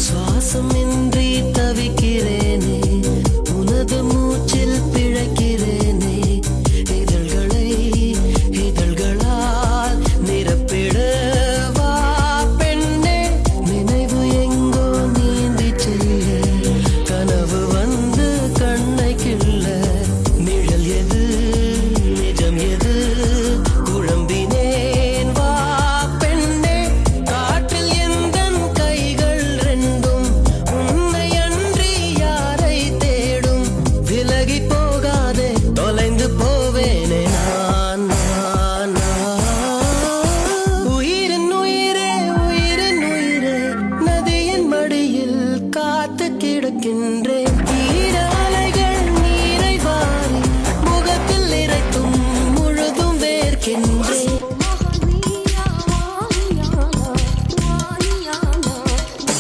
சுவாசமின்றி தவிக்கிறேனே, உனது மூச்சில் பிழைக்கிறேனே. இதழ்களை இதழ்களால் நிரப்பிடவா பெண்ணே. நினைவு எங்கோ நீந்தி செல்ல, கனவு வந்து கண்ணை கிள்ள. நிழல் எது நிஜம் எது குழம்பினேன் வா பெண்ணே. காற்றில் எந்தன் கைகள் ரெண்டும் உன்னை அன்றி யாரை தேடும். விலகி போகாதே தொலைந்து போவேனே நான் நான் நான். உயிரின் உயிரே உயிரின் உயிரே, நதியின் மடியில் காத்து கிடக்கின்ற